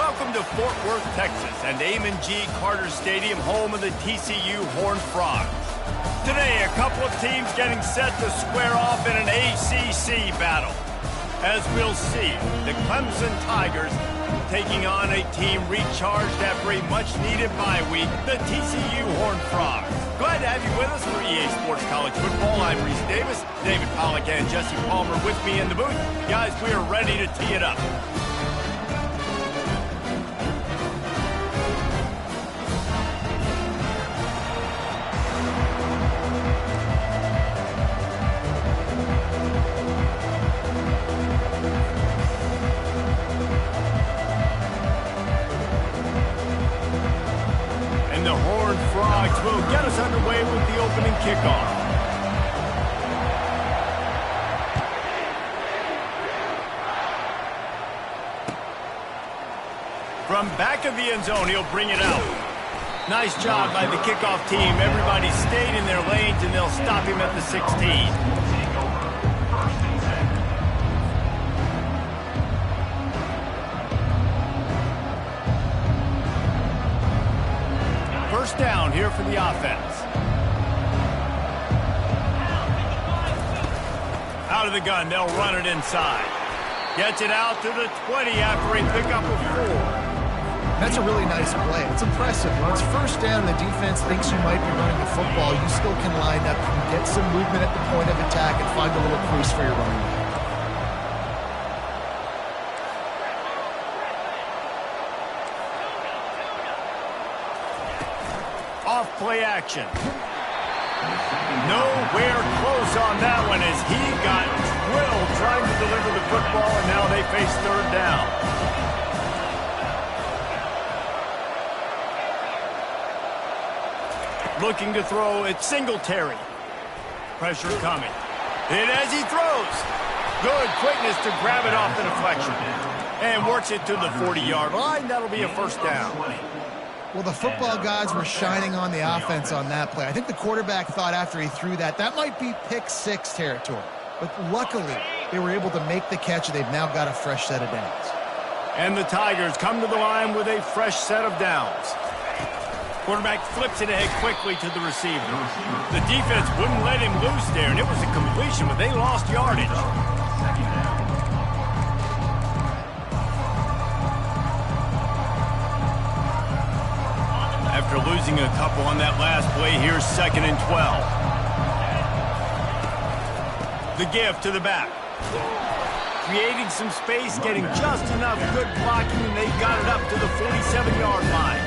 Welcome to Fort Worth, Texas, and Amon G. Carter Stadium, home of the TCU Horned Frogs. Today, a couple of teams getting set to square off in an ACC battle. As we'll see, the Clemson Tigers taking on a team recharged after a much-needed bye week, the TCU Horned Frogs. Glad to have you with us for EA Sports College Football. I'm Reese Davis, David Pollack and Jesse Palmer with me in the booth. Guys, we are ready to tee it up. The Horned Frogs will get us underway with the opening kickoff. From back of the end zone, he'll bring it out. Nice job by the kickoff team. Everybody stayed in their lanes, and they'll stop him at the 16. First down here for the offense. Out of the gun, they'll run it inside. Gets it out to the 20 after a pickup of 4. That's a really nice play. It's impressive. When it's first down and the defense thinks you might be running the football, you still can line up and get some movement at the point of attack and find a little crease for your running back. Off play action. Nowhere close on that one as he got drilled trying to deliver the football, and now they face third down. Looking to throw, it's Singletary. Pressure coming. And as he throws, good quickness to grab it off the deflection. And works it to the 40-yard line. That'll be a first down. Well, the football gods were shining on the offense on that play. I think the quarterback thought after he threw that might be pick 6 territory. But luckily, they were able to make the catch. They've now got a fresh set of downs. And the Tigers come to the line with a fresh set of downs. Quarterback flips it ahead quickly to the receiver. The defense wouldn't let him loose there, and it was a completion, but they lost yardage. After losing a couple on that last play, here's 2nd and 12. The give to the back. Creating some space, getting just enough good blocking, and they got it up to the 47-yard line.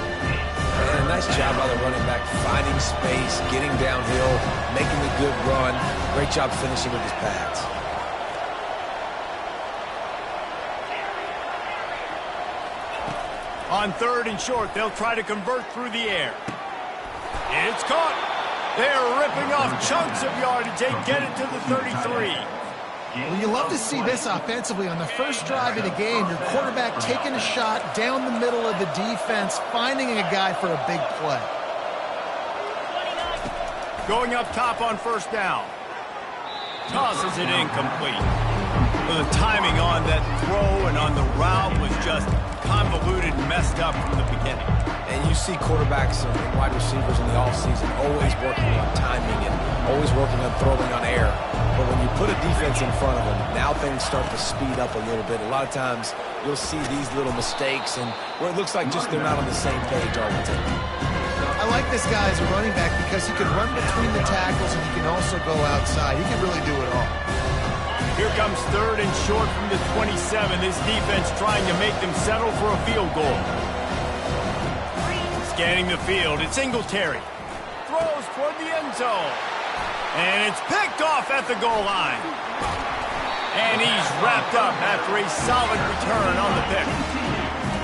And a nice job by the running back, finding space, getting downhill, making a good run. Great job finishing with his pads. On 3rd and short, they'll try to convert through the air. It's caught. They're ripping off chunks of yardage. They get it to the 33. Well, you love to see this offensively. On the first drive of the game, your quarterback taking a shot down the middle of the defense, finding a guy for a big play. Going up top on first down. Tosses it incomplete. Well, the timing on that throw and on the route was just convoluted, messed up from the beginning. And you see quarterbacks and wide receivers in the offseason always working on timing and always working on throwing on air. But when you put a defense in front of them, now things start to speed up a little bit. A lot of times you'll see these little mistakes and where it looks like just they're not on the same page all the time. I like this guy as a running back because he can run between the tackles and he can also go outside. He can really do it all. Here comes 3rd and short from the 27. This defense trying to make them settle for a field goal. Scanning the field, it's Singletary. Throws toward the end zone. And it's picked off at the goal line. And he's wrapped up after a solid return on the pick.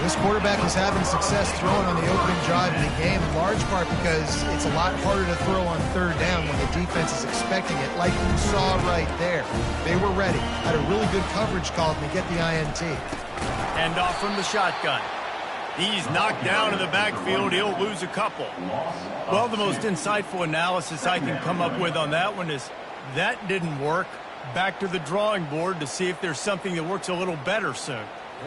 This quarterback is having success throwing on the opening drive of the game, in large part because it's a lot harder to throw on 3rd down when the defense is expecting it, like you saw right there. They were ready. Had a really good coverage call to get the INT. Hand off from the shotgun. He's knocked down in the backfield. He'll lose a couple. Well, the most insightful analysis I can come up with on that one is that didn't work. Back to the drawing board to see if there's something that works a little better soon.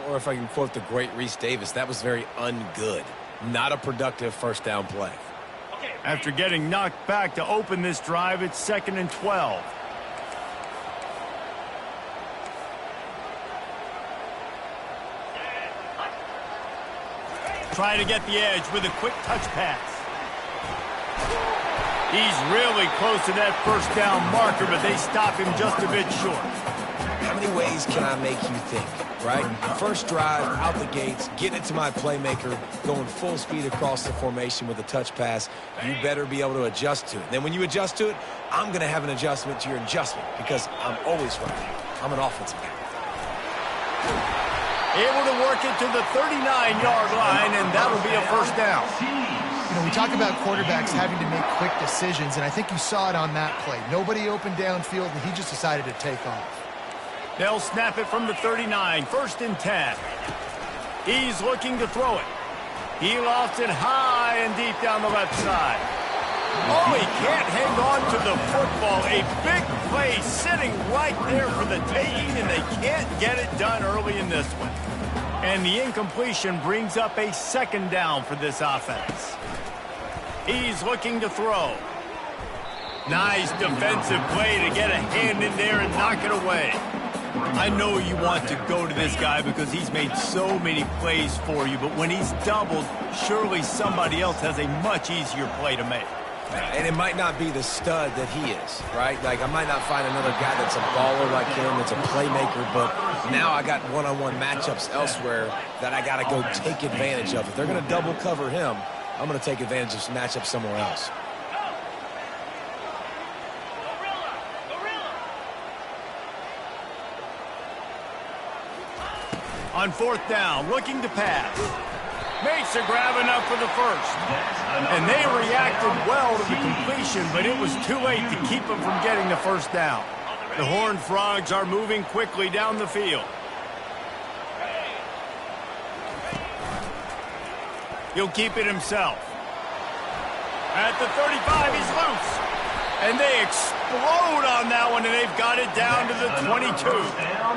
Or if I can quote the great Reese Davis, that was very ungood. Not a productive first down play. After getting knocked back to open this drive, it's 2nd and 12. Trying to get the edge with a quick touch pass. He's really close to that first down marker, but they stop him just a bit short. How many ways can I make you think, right? First drive, out the gates, getting it to my playmaker, going full speed across the formation with a touch pass. You better be able to adjust to it. Then when you adjust to it, I'm going to have an adjustment to your adjustment because I'm always right. I'm an offensive guy. Able to work it to the 39-yard line, and that'll be a first down. You know, we talk about quarterbacks having to make quick decisions, and I think you saw it on that play. Nobody opened downfield, and he just decided to take off. They'll snap it from the 39, 1st and 10. He's looking to throw it. He lofts it high and deep down the left side. Oh, he can't hang on to the football. A big play sitting right there for the taking, and they can't get it done early in this one. And the incompletion brings up a 2nd down for this offense. He's looking to throw. Nice defensive play to get a hand in there and knock it away. I know you want to go to this guy because he's made so many plays for you, but when he's doubled, surely somebody else has a much easier play to make. And it might not be the stud that he is, right? Like, I might not find another guy that's a baller like him, that's a playmaker, but now I got one-on-one matchups elsewhere that I got to go take advantage of. If they're going to double cover him, I'm going to take advantage of some matchups somewhere else. On 4th down, looking to pass. Makes a grab enough for the first. And they reacted well to the completion, but it was too late to keep them from getting the first down. The Horned Frogs are moving quickly down the field. He'll keep it himself. At the 35, he's loose. And they explode on that one, and they've got it down to the 22.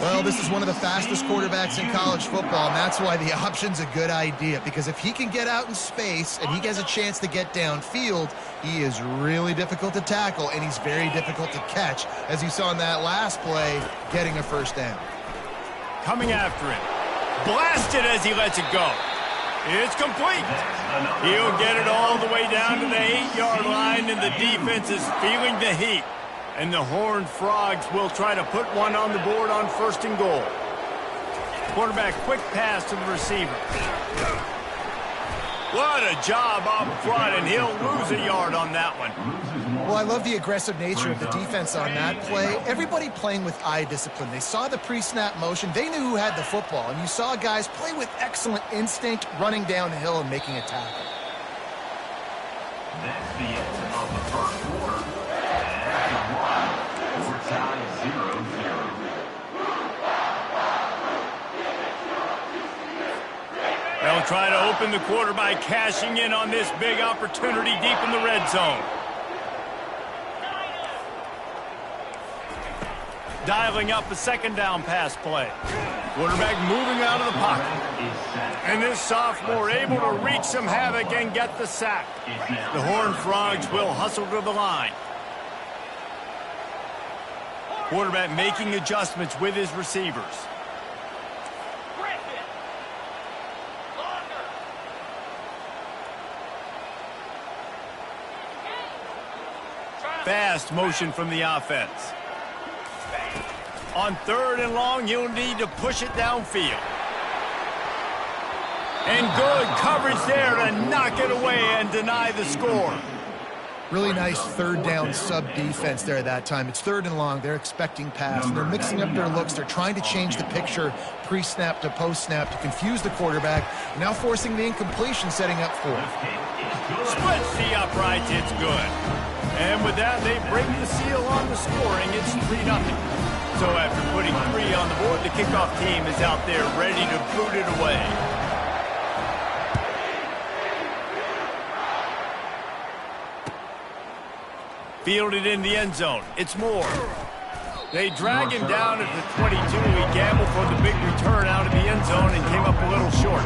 Well, this is one of the fastest quarterbacks in college football, and that's why the option's a good idea, because if he can get out in space and he gets a chance to get downfield, he is really difficult to tackle, and he's very difficult to catch, as you saw in that last play, getting a first down. Coming after it. Blasted as he lets it go. It's complete. He'll get it all the way down to the 8-yard line, and the defense is feeling the heat. And the Horned Frogs will try to put one on the board on 1st and goal. Quarterback, quick pass to the receiver. What a job up front, and he'll lose a yard on that one. Well, I love the aggressive nature of the defense on that play. Everybody playing with eye discipline. They saw the pre-snap motion. They knew who had the football, and you saw guys play with excellent instinct, running downhill and making a tackle. That's the end of the first quarter. Overtime 0-0. They'll try to open the quarter by cashing in on this big opportunity deep in the red zone. Dialing up a 2nd down pass play. Quarterback moving out of the pocket. And this sophomore able to wreak some havoc and get the sack. The Horned Frogs will hustle to the line. Quarterback making adjustments with his receivers. Fast motion from the offense. On 3rd and long, you'll need to push it downfield. And good coverage there to knock it away and deny the score. Really nice 3rd down sub-defense there that time. It's 3rd and long. They're expecting pass. They're mixing up their looks. They're trying to change the picture pre-snap to post-snap to confuse the quarterback. Now forcing the incompletion, setting up 4th. Splits the uprights. It's good. And with that, they break the seal on the scoring. It's 3-0. So after putting 3 on the board, the kickoff team is out there ready to boot it away. Fielded in the end zone. It's Moore. They drag him down at the 22. He gambled for the big return out of the end zone and came up a little short.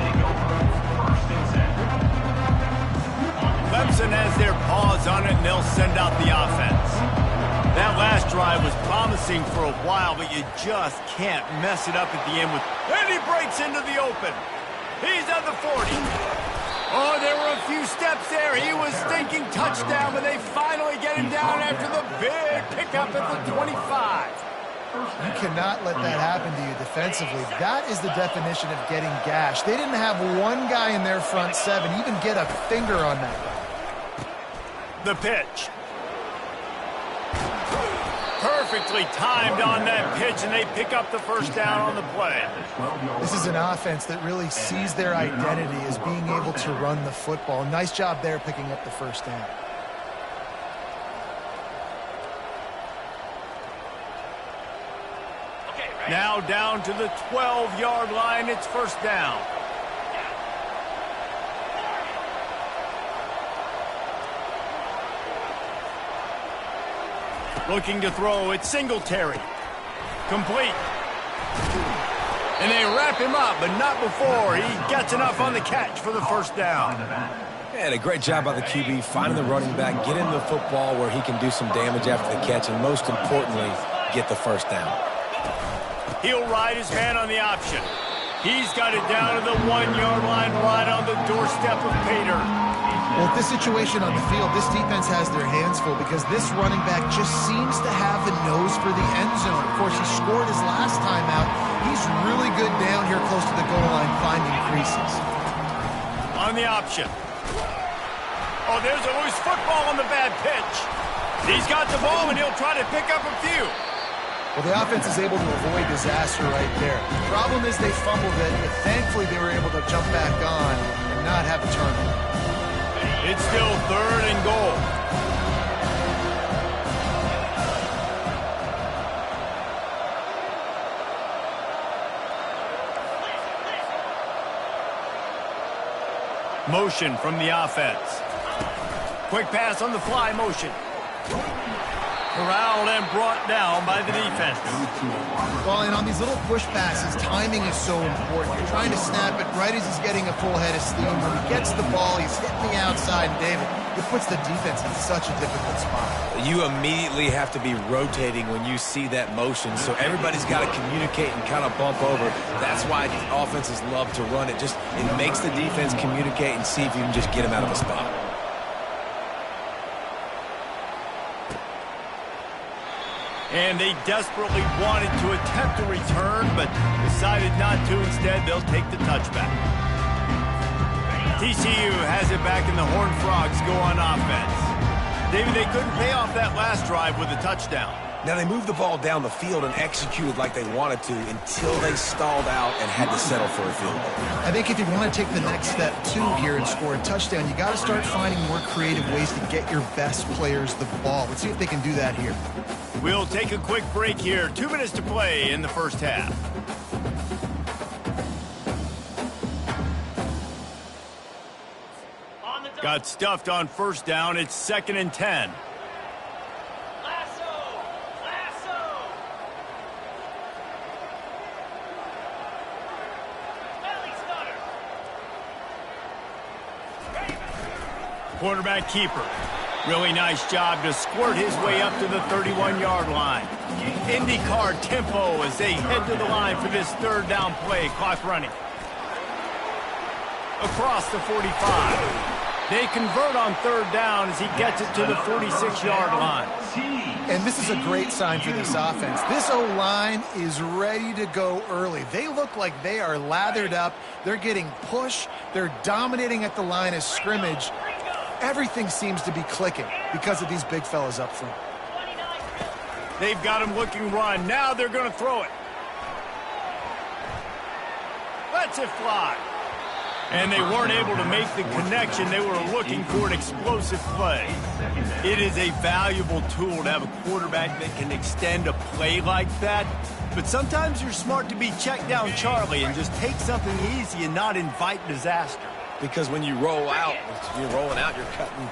Clemson has their paws on it, and they'll send out the offense. That last drive was promising for a while, but you just can't mess it up at the end with... And he breaks into the open. He's at the 40. Oh, there were a few steps there. He was thinking touchdown, but they finally get him down after the big pickup at the 25. You cannot let that happen to you defensively. That is the definition of getting gashed. They didn't have one guy in their front seven even get a finger on that guy. The pitch. Perfectly timed on that pitch, and they pick up the first down on the play. This is an offense that really sees their identity as being able to run the football. Nice job there picking up the first down. Now down to the 12-yard line. It's first down. Looking to throw. It's Singletary. Complete. And they wrap him up, but not before he gets enough on the catch for the first down. And a great job by the QB finding the running back, getting the football where he can do some damage after the catch, and most importantly, get the first down. He'll ride his man on the option. He's got it down to the 1-yard line, right on the doorstep of Pater. Well, at this situation on the field, this defense has their hands full because this running back just seems to have a nose for the end zone. Of course, he scored his last time out. He's really good down here close to the goal line, finding creases. On the option. Oh, there's a loose football on the bad pitch. He's got the ball, and he'll try to pick up a few. Well, the offense is able to avoid disaster right there. The problem is they fumbled it, but thankfully they were able to jump back on and not have a turnover. It's still 3rd and goal. Motion from the offense. Quick pass on the fly motion. Corralled and brought down by the defense. Well, and on these little push passes, timing is so important. You're trying to snap it right as he's getting a full head of steam. When he gets the ball, he's hitting the outside, and David, it puts the defense in such a difficult spot. You immediately have to be rotating when you see that motion, so everybody's got to communicate and kind of bump over. That's why the offenses love to run it. It makes the defense communicate and see if you can just get him out of a spot. And they desperately wanted to attempt a return, but decided not to. Instead, they'll take the touchback. TCU has it back, and the Horned Frogs go on offense. David, they couldn't pay off that last drive with a touchdown. Now, they moved the ball down the field and executed like they wanted to until they stalled out and had to settle for a field goal. I think if you want to take the next step, too, here and score a touchdown, you got to start finding more creative ways to get your best players the ball. Let's see if they can do that here. We'll take a quick break here. 2 minutes to play in the first half. Got stuffed on first down. It's 2nd and 10. Quarterback keeper. Really nice job to squirt his way up to the 31-yard line. IndyCar tempo as they head to the line for this 3rd down play. Clock running. Across the 45. They convert on 3rd down as he gets it to the 46-yard line. And this is a great sign for this offense. This O-line is ready to go early. They look like they are lathered up. They're getting push. They're dominating at the line of scrimmage. Everything seems to be clicking because of these big fellas up front. They've got him looking run. Now they're going to throw it. Lets it fly. And they weren't able to make the connection. They were looking for an explosive play. It is a valuable tool to have a quarterback that can extend a play like that. But sometimes you're smart to be check down Charlie and just take something easy and not invite disaster. because when you roll out, you're rolling out, you're cutting the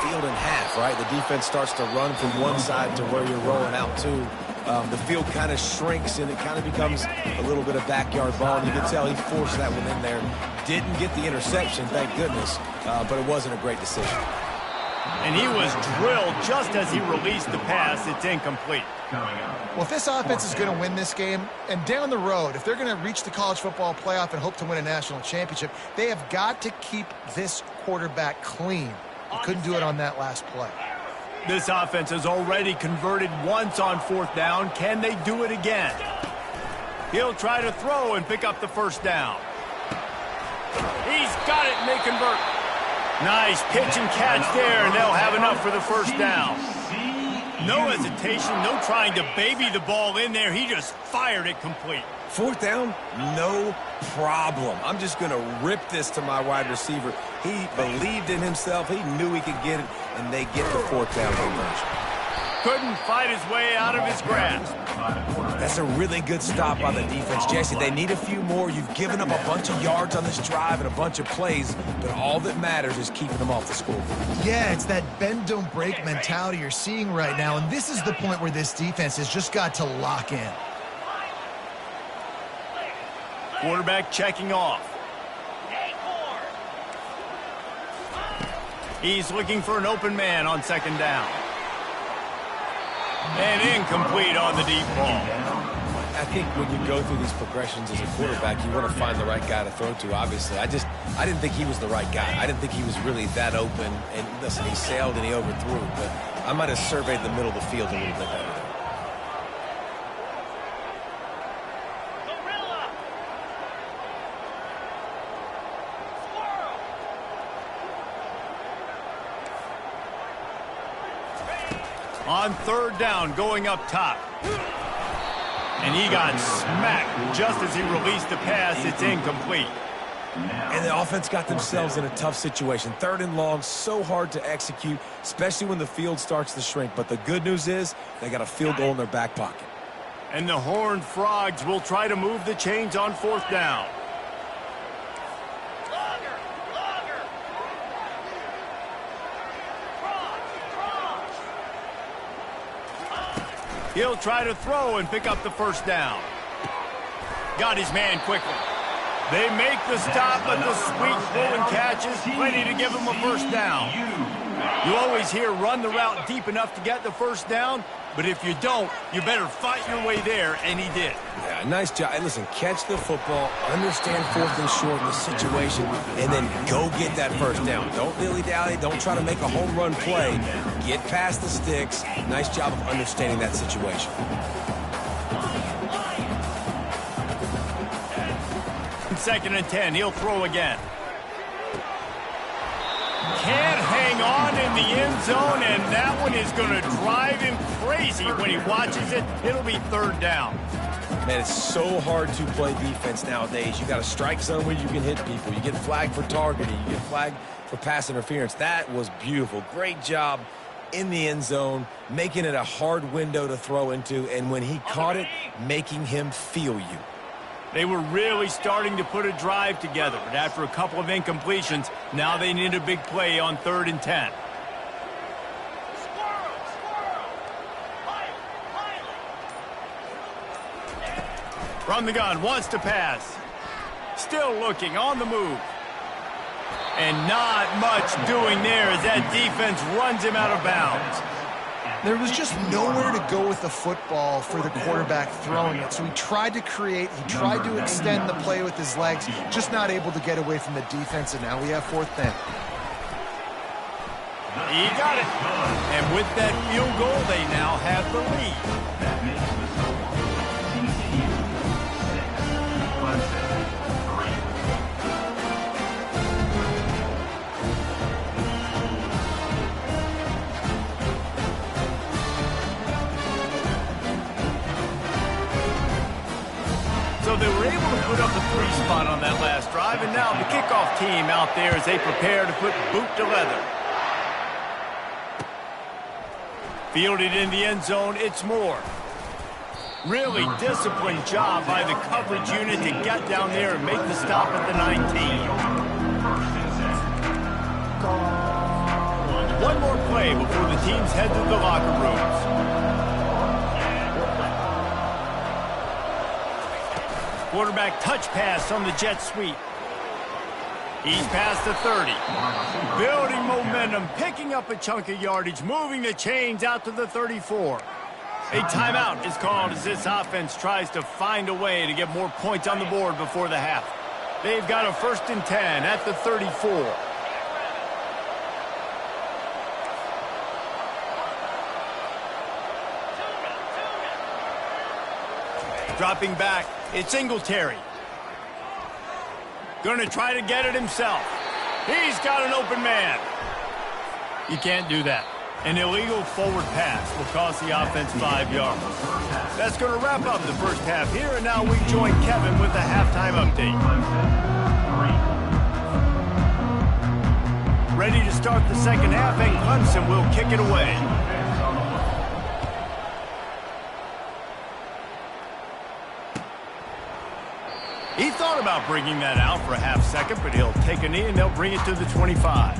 field in half, right? The defense starts to run from one side to where you're rolling out to. The field kind of shrinks, and it kind of becomes a little bit of backyard ball. And you can tell he forced that one in there. Didn't get the interception, thank goodness, but it wasn't a great decision. And he was drilled just as he released the pass. It's incomplete. Well, if this offense is going to win this game, and down the road, if they're going to reach the college football playoff and hope to win a national championship, they have got to keep this quarterback clean. He couldn't do it on that last play. This offense has already converted once on 4th down. Can they do it again? He'll try to throw and pick up the first down. He's got it, and they convert. Nice pitch and catch there, and they'll have enough for the first down. No hesitation, no trying to baby the ball in there. He just fired it complete. 4th down, no problem. I'm just going to rip this to my wide receiver. He believed in himself. He knew he could get it, and they get the 4th down conversion. Couldn't fight his way out of his grasp. That's a really good stop by the defense, Jesse. They need a few more. You've given up a bunch of yards on this drive and a bunch of plays, but all that matters is keeping them off the scoreboard. Yeah, it's that bend, don't break mentality you're seeing right now, and this is the point where this defense has just got to lock in. Quarterback checking off. He's looking for an open man on 2nd down. And incomplete on the deep ball. I think when you go through these progressions as a quarterback, you want to find the right guy to throw to, obviously. I didn't think he was the right guy. I didn't think he was really that open. And listen, he sailed and he overthrew, but I might have surveyed the middle of the field a little bit better. On 3rd down, going up top. And he got smacked just as he released the pass. It's incomplete. And the offense got themselves in a tough situation. 3rd and long, so hard to execute, especially when the field starts to shrink. But the good news is they got a field goal in their back pocket. And the Horned Frogs will try to move the chains on 4th down. He'll try to throw and pick up the first down. Got his man quickly. They make the stop, but the sweet throw and catch is plenty to give him a first down. You always hear run the route deep enough to get the first down, but if you don't, you better fight your way there, and he did. Yeah, nice job. Hey, listen, catch the football, understand 4th and short in the situation, and then go get that first down. Don't dilly-dally. Don't try to make a home run play. Get past the sticks. Nice job of understanding that situation. 2nd and 10. He'll throw again. Can't hang on in the end zone, and that one is going to drive him crazy when he watches it. It'll be 3rd down. Man, it's so hard to play defense nowadays. You got a strike zone where you can hit people. You get flagged for targeting. You get flagged for pass interference. That was beautiful. Great job in the end zone, making it a hard window to throw into, and when he caught it, making him feel you. They were really starting to put a drive together, but after a couple of incompletions, now they need a big play on 3rd and 10. From the gun, wants to pass. Still looking, on the move. And not much doing there as that defense runs him out of bounds. There was just nowhere to go with the football for the quarterback throwing it. So he tried to create, he tried to extend the play with his legs, just not able to get away from the defense, and now we have 4th down. He got it. And with that field goal, they now have the lead. So they were able to put up the 3 spot on that last drive, and now the kickoff team out there as they prepare to put boot to leather. Fielded in the end zone, it's Moore. Really disciplined job by the coverage unit to get down there and make the stop at the 19. One more play before the teams head to the locker rooms. Quarterback touch pass on the jet sweep. He's past the 30. Building momentum, picking up a chunk of yardage, moving the chains out to the 34. A timeout is called as this offense tries to find a way to get more points on the board before the half. They've got a 1st and 10 at the 34. Dropping back, it's Singletary. Going to try to get it himself. He's got an open man. You can't do that. An illegal forward pass will cost the offense 5 yards. That's going to wrap up the first half here, and now we join Kevin with the halftime update. Ready to start the second half, and Clemson will kick it away. He thought about bringing that out for a half second, but he'll take a knee and they'll bring it to the 25.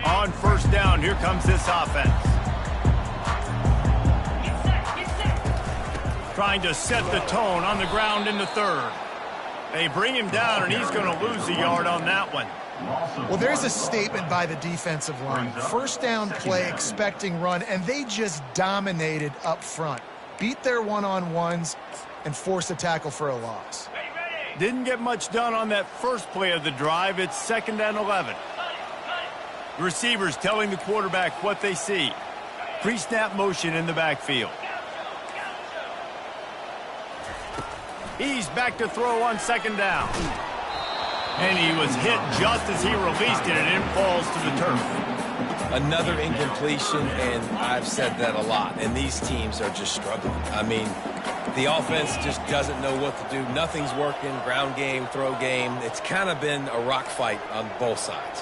On 1st down, here comes this offense. Trying to set the tone on the ground in the 3rd. They bring him down, and he's going to lose a yard on that one. Well, there's a statement by the defensive line. 1st down play, expecting run, and they just dominated up front. Beat their one-on-ones and forced a tackle for a loss. Didn't get much done on that first play of the drive. It's 2nd and 11. Receivers telling the quarterback what they see. Pre-snap motion in the backfield. He's back to throw on 2nd down. And he was hit just as he released it, and it falls to the turf. Another incompletion, and I've said that a lot, and these teams are just struggling. I mean, the offense just doesn't know what to do. Nothing's working, ground game, throw game. It's kind of been a rock fight on both sides.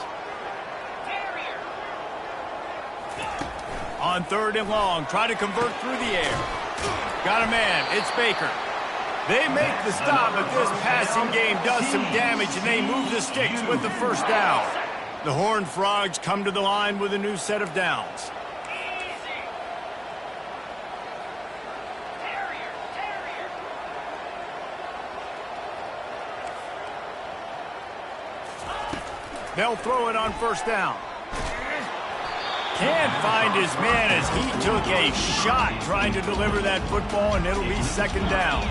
On 3rd and long, try to convert through the air. Got a man, it's Baker. They make the stop, but this passing game does some damage, and they move the sticks with the 1st down. The Horned Frogs come to the line with a new set of downs. They'll throw it on 1st down. Can't find his man as he took a shot trying to deliver that football, and it'll be 2nd down.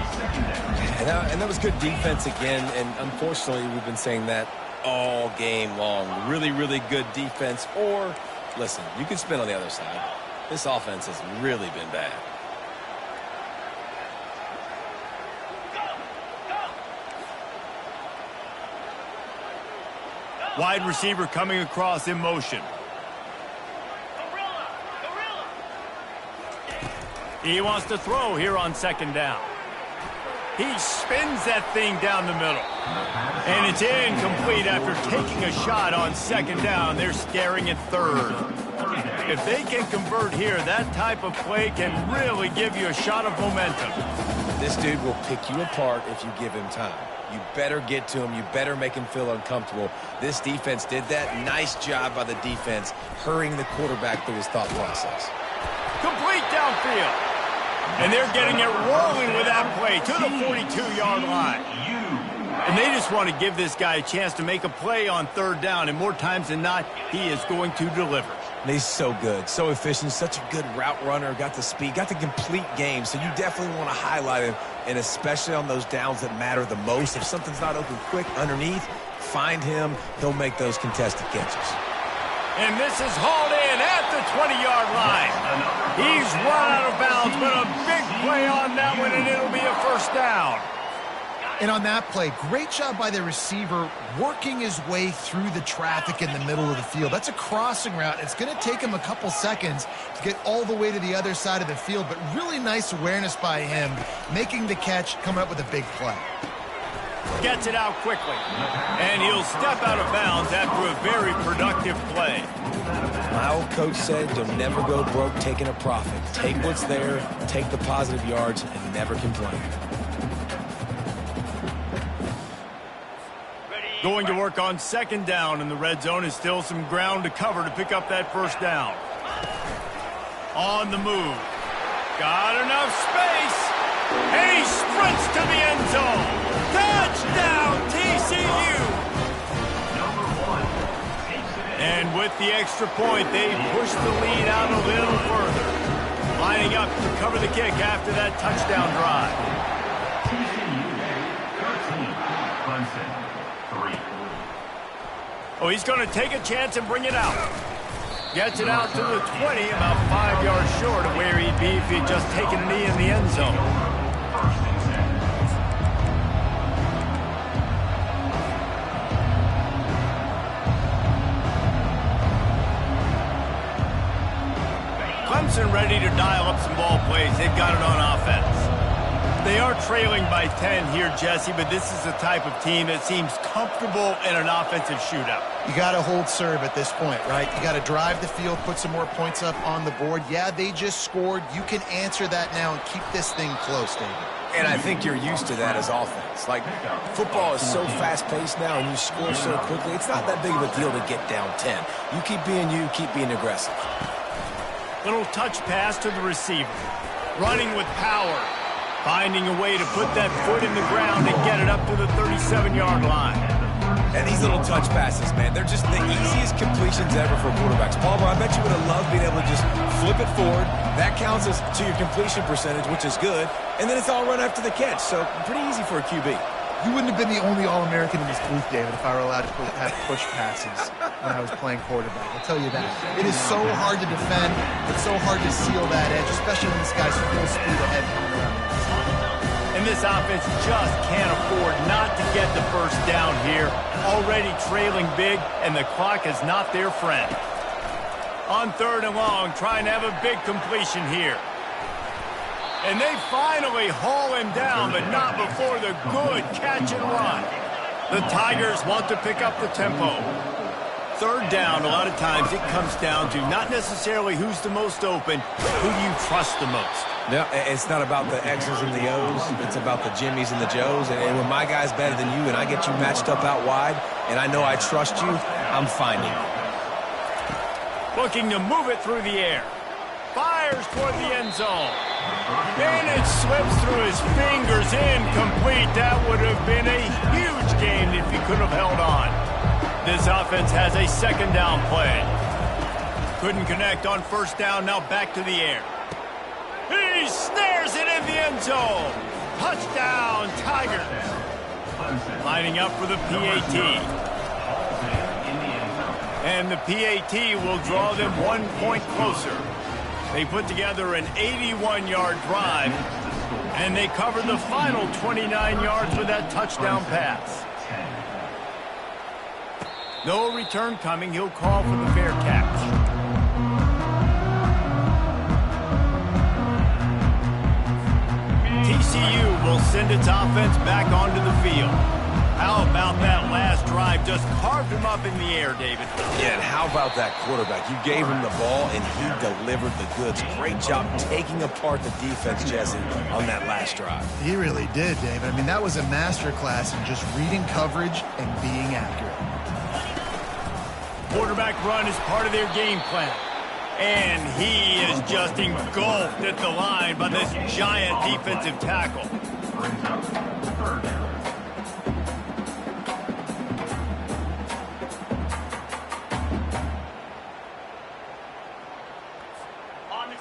And that was good defense again, and unfortunately we've been saying that all game long. Really, really good defense. Or, listen, you can spin on the other side. This offense has really been bad. Wide receiver coming across in motion. He wants to throw here on 2nd down. He spins that thing down the middle. And it's incomplete after taking a shot on 2nd down. They're staring at 3rd. If they can convert here, that type of play can really give you a shot of momentum. This dude will pick you apart if you give him time. You better get to him. You better make him feel uncomfortable. This defense did that. Nice job by the defense, hurrying the quarterback through his thought process. Complete downfield. And they're getting it rolling with that play to the 42-yard line. And they just want to give this guy a chance to make a play on 3rd down, and more times than not, he is going to deliver. And he's so good, so efficient, such a good route runner, got the speed, got the complete game, so you definitely want to highlight him, and especially on those downs that matter the most. If something's not open quick underneath, find him. He'll make those contested catches. And this is hauled in at the 20-yard line. He's run out of bounds, but a big play on that one, and it'll be a 1st down. And on that play, great job by the receiver working his way through the traffic in the middle of the field. That's a crossing route. It's going to take him a couple seconds to get all the way to the other side of the field, but really nice awareness by him, making the catch, coming up with a big play. Gets it out quickly, and he'll step out of bounds after a very productive play. My old coach said you'll never go broke taking a profit. Take what's there, take the positive yards, and never complain. Going to work on second down in the red zone is still some ground to cover to pick up that first down. On the move. Got enough space. And he sprints to the end zone. Touchdown, TCU. And with the extra point, they push the lead out a little further. Lining up to cover the kick after that touchdown drive. TCU 13, Clemson 3. Oh, he's going to take a chance and bring it out. Gets it out to the 20, about 5 yards short of where he'd be if he'd just taken a knee in the end zone. First and 10. Clemson ready to dial up some ball plays. They've got it on offense. They are trailing by 10 here, Jesse, but this is the type of team that seems comfortable in an offensive shootout. You got to hold serve at this point, right? You got to drive the field, put some more points up on the board. Yeah, they just scored. You can answer that now and keep this thing close, David. And I think you're used to that as offense. Like, football is so fast-paced now and you score so quickly, it's not that big of a deal to get down 10. You keep being you, keep being aggressive. Little touch pass to the receiver. Running with power. Finding a way to put that foot in the ground and get it up to the 37-yard line. And these little touch passes, man, they're just the easiest completions ever for quarterbacks. Palmer, I bet you would have loved being able to just flip it forward. That counts as to your completion percentage, which is good. And then it's all run after the catch, so pretty easy for a QB. You wouldn't have been the only All-American in this booth, David, if I were allowed to have push passes when I was playing quarterback. I'll tell you that. It is so hard to defend. It's so hard to seal that edge, especially when this guy's full speed ahead coming around. And this offense just can't afford not to get the first down here. Already trailing big, and the clock is not their friend. On third and long, trying to have a big completion here. And they finally haul him down, but not before the good catch and run. The Tigers want to pick up the tempo. Third down, a lot of times it comes down to not necessarily who's the most open, who do you trust the most. No, it's not about the X's and the O's. It's about the Jimmies and the Joes. And when my guy's better than you and I get you matched up out wide and I know I trust you, I'm finding you. Looking to move it through the air. Fires toward the end zone. And it slips through his fingers, incomplete. That would have been a huge gain if he could have held on. This offense has a second down play. Couldn't connect on first down, now back to the air. He snares it in the end zone. Touchdown, Tigers. Lining up for the PAT. And the PAT will draw them 1 point closer. They put together an 81-yard drive, and they covered the final 29 yards with that touchdown pass. No return coming. He'll call for the fair catch. TCU will send its offense back onto the field. How about that last drive? Just carved him up in the air, David. Yeah, and how about that quarterback? You gave him the ball, and he delivered the goods. Great job taking apart the defense, Jesse, on that last drive. He really did, David. I mean, that was a masterclass in just reading coverage and being accurate. Quarterback run is part of their game plan. And he is just engulfed at the line by this giant defensive tackle. Brings up third down.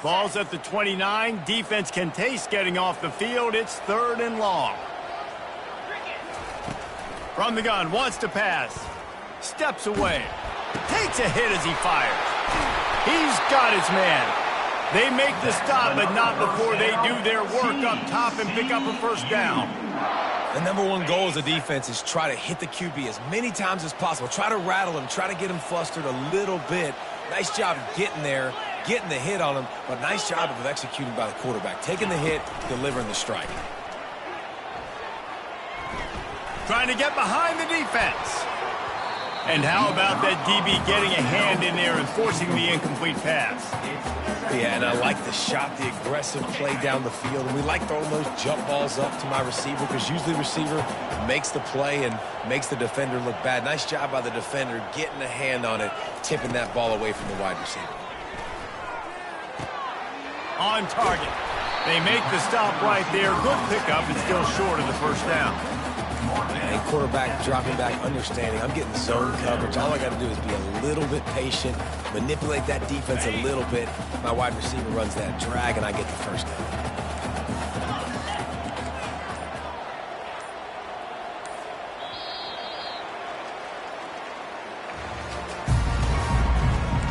Ball's at the 29. Defense can taste getting off the field. It's third and long. From the gun, wants to pass. Steps away. Takes a hit as he fires. He's got his man. They make the stop, but not before they do their work up top and pick up a first down. The number one goal as a defense is try to hit the QB as many times as possible. Try to rattle him. Try to get him flustered a little bit. Nice job getting there, getting the hit on him, but nice job of executing by the quarterback. Taking the hit, delivering the strike. Trying to get behind the defense. And how about that DB getting a hand in there and forcing the incomplete pass? Yeah, and I like the shot, the aggressive play down the field. And we like throwing those jump balls up to my receiver because usually the receiver makes the play and makes the defender look bad. Nice job by the defender getting a hand on it, tipping that ball away from the wide receiver. On target. They make the stop right there. Good pickup, but still short of the first down. And quarterback dropping back, understanding I'm getting zone coverage. All I got to do is be a little bit patient, manipulate that defense a little bit. My wide receiver runs that drag, and I get the first down.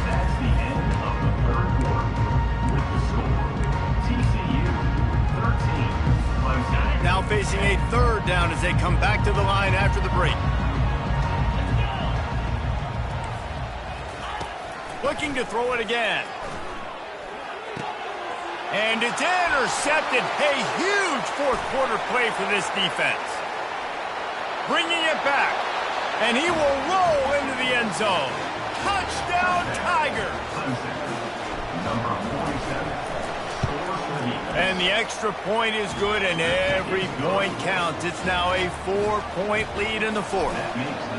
That's the end of the third quarter. With the score, TCU 13, Clemson. Now facing a third down as they come back to the line after the break. Looking to throw it again. And it's intercepted. A huge fourth quarter play for this defense. Bringing it back. And he will roll into the end zone. Touchdown, Tigers. Clemson, number 47, scores for the And the extra point is good, and every point counts. It's now a 4-point lead in the fourth.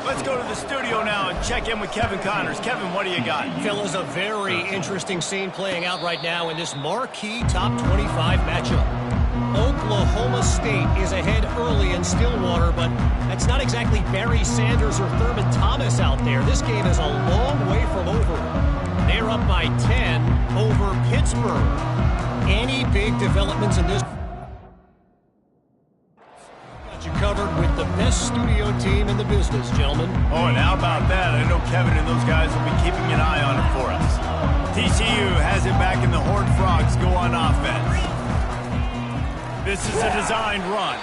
Let's go to the studio now and check in with Kevin Connors. Kevin, what do you got? Fellas, a very interesting scene playing out right now in this marquee top 25 matchup. Oklahoma State is ahead early in Stillwater, but that's not exactly Barry Sanders or Thurman Thomas out there. This game is a long way from over. They're up by 10 over Pittsburgh. Any big developments in this? Got you covered with the best studio team in the business, gentlemen. Oh, and how about that? I know Kevin and those guys will be keeping an eye on it for us. TCU has it back, and the Horned Frogs go on offense. This is a designed run.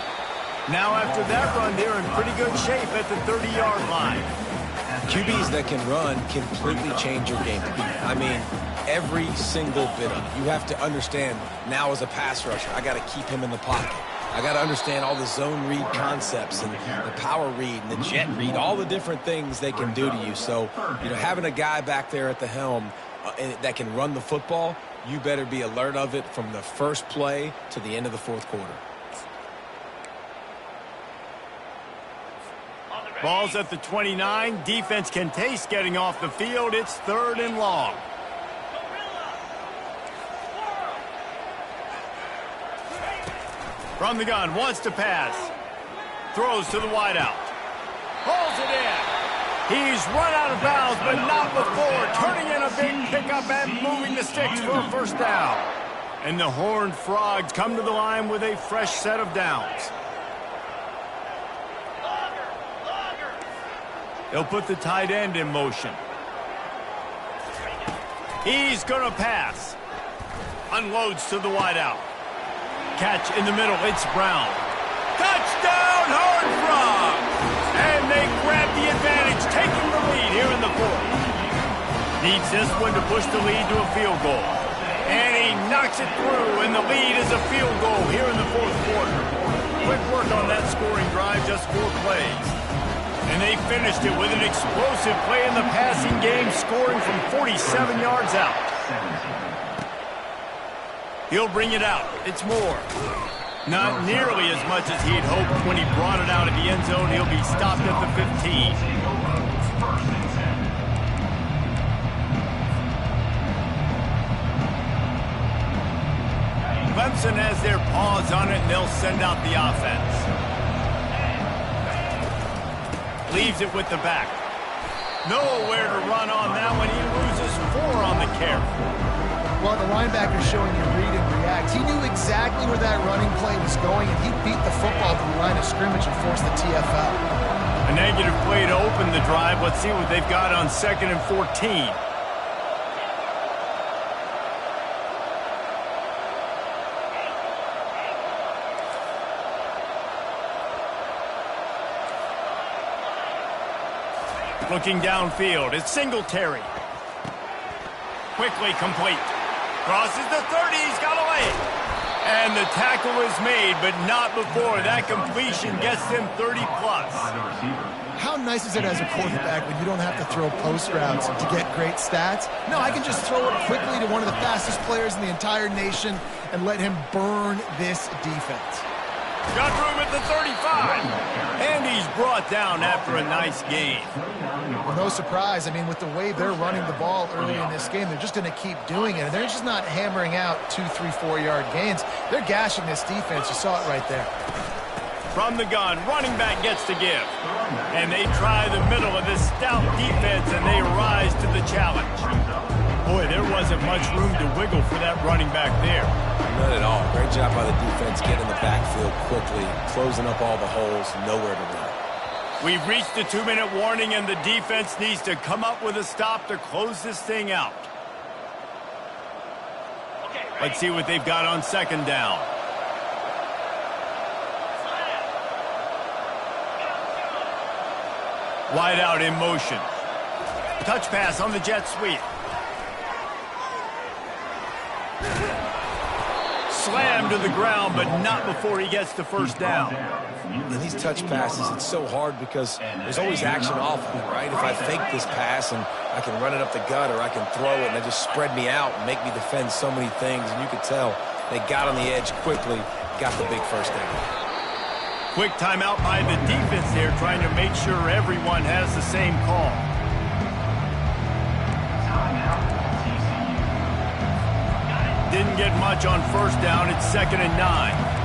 Now after that run, they're in pretty good shape at the 30-yard line. QBs that can run completely change your game. I mean, every single bit of it. You have to understand now as a pass rusher, I got to keep him in the pocket. I got to understand all the zone read concepts and the power read and the jet read, all the different things they can do to you. So, having a guy back there at the helm that can run the football, you better be alert of it from the first play to the end of the fourth quarter. Ball's at the 29. Defense can taste getting off the field. It's 3rd and long. From the gun, wants to pass. Throws to the wideout. Pulls it in. He's run out of bounds, but not before. Turning in a big pickup and moving the sticks for a first down. And the Horned Frogs come to the line with a fresh set of downs. They'll put the tight end in motion. He's going to pass. Unloads to the wideout. Catch in the middle. It's Brown. Touchdown, Horned Frogs! And they grab the advantage, taking the lead here in the fourth. Needs this one to push the lead to a field goal. And he knocks it through, and the lead is a field goal here in the fourth quarter. Quick work on that scoring drive, just 4 plays. And they finished it with an explosive play in the passing game, scoring from 47 yards out. He'll bring it out. It's more. Not nearly as much as he'd hoped when he brought it out of the end zone. He'll be stopped at the 15. Clemson has their paws on it, and they'll send out the offense. Leaves it with the back. Nowhere to run on that one. He loses 4 on the carry. Well, the linebacker's showing you read and react. He knew exactly where that running play was going, and he beat the football to the line of scrimmage and forced the TFL. A negative play to open the drive. Let's see what they've got on 2nd and 14. Looking downfield, it's Singletary. Quickly complete. Crosses the 30, he's got away. And the tackle is made, but not before. That completion gets them 30-plus. How nice is it as a quarterback when you don't have to throw post routes to get great stats? No, I can just throw it quickly to one of the fastest players in the entire nation and let him burn this defense. Got room at the 35. And he's brought down after a nice gain. Well, no surprise. I mean, with the way they're running the ball early in this game, they're just going to keep doing it. And they're just not hammering out 2, 3, 4-yard gains. They're gashing this defense. You saw it right there. From the gun, running back gets to give. And they try the middle of this stout defense, and they rise to the challenge. Boy, there wasn't much room to wiggle for that running back there. Not at all. Great job by the defense getting in the backfield quickly, closing up all the holes, nowhere to run. We've reached the 2-minute warning, and the defense needs to come up with a stop to close this thing out. Let's see what they've got on second down. Wide out in motion. Touch pass on the jet sweep. Slammed to the ground, but not before he gets the first down. In these touch passes, it's so hard because there's always action off of it, right? If I fake this pass and I can run it up the gut or I can throw it and they just spread me out and make me defend so many things, and you could tell they got on the edge quickly, got the big first down. Quick timeout by the defense there, trying to make sure everyone has the same call. Didn't get much on first down. It's 2nd and 9.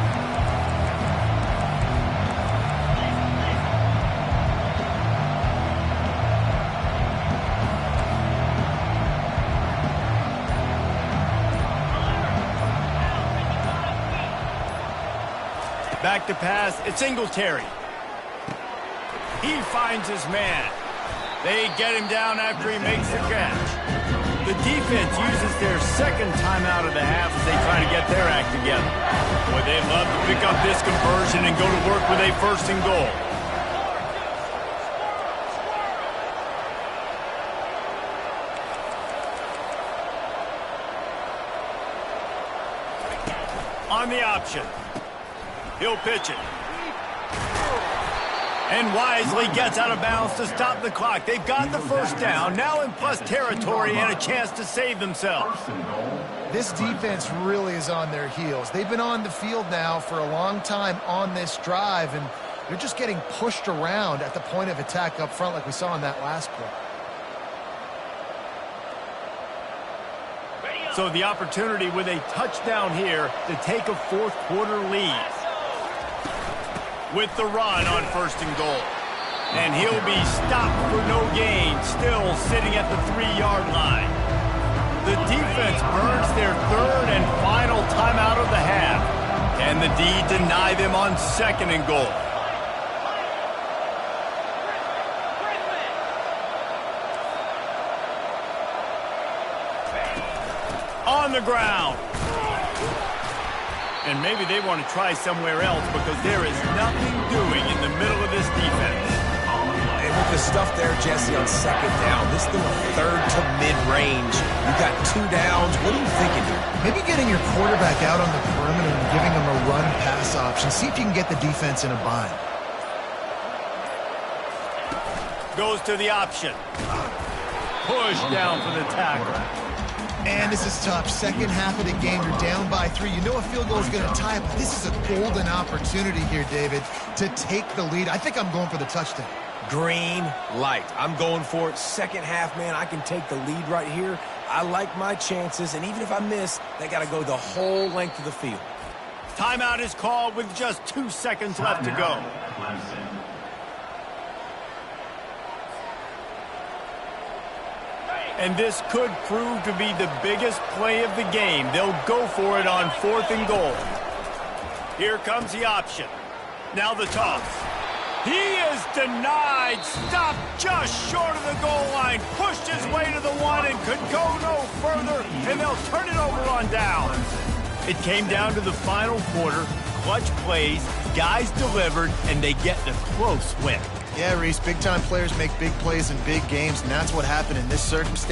Back to pass. It's Singletary. He finds his man. They get him down after he makes the catch. The defense uses their second timeout of the half as they try to get their act together. Boy, they'd love to pick up this conversion and go to work with a 1st and goal. On the option. He'll pitch it. And wisely gets out of bounds to stop the clock. They've got the first down, now in plus territory and a chance to save themselves. This defense really is on their heels. They've been on the field now for a long time on this drive, and they're just getting pushed around at the point of attack up front like we saw in that last play. So the opportunity with a touchdown here to take a 4th quarter lead. With the run on 1st and goal. And he'll be stopped for no gain, still sitting at the 3-yard line. The defense burns their 3rd and final timeout of the half. And the D deny them on 2nd and goal. On the ground. And maybe they want to try somewhere else because there is nothing doing in the middle of this defense. And with the stuff there, Jesse, on 2nd down, this is the 3rd to mid-range. You got 2 downs. What are you thinking here? Maybe getting your quarterback out on the perimeter and giving him a run-pass option. See if you can get the defense in a bind. Goes to the option. Push down for the tackle. And this is tough. Second half of the game, you're down by 3. You know a field goal is going to tie it, but this is a golden opportunity here, David, to take the lead. I think I'm going for the touchdown. Green light. I'm going for it. Second half, man, I can take the lead right here. I like my chances, and even if I miss, they got to go the whole length of the field. Timeout is called with just 2 seconds left to go. And this could prove to be the biggest play of the game. They'll go for it on 4th and goal. Here comes the option. Now the toss. He is denied. Stopped just short of the goal line. Pushed his way to the 1 and could go no further. And they'll turn it over on down. It came down to the final quarter. Clutch plays. Guys delivered. And they get the close win. Yeah, Reese, big-time players make big plays in big games, and that's what happened in this circumstance.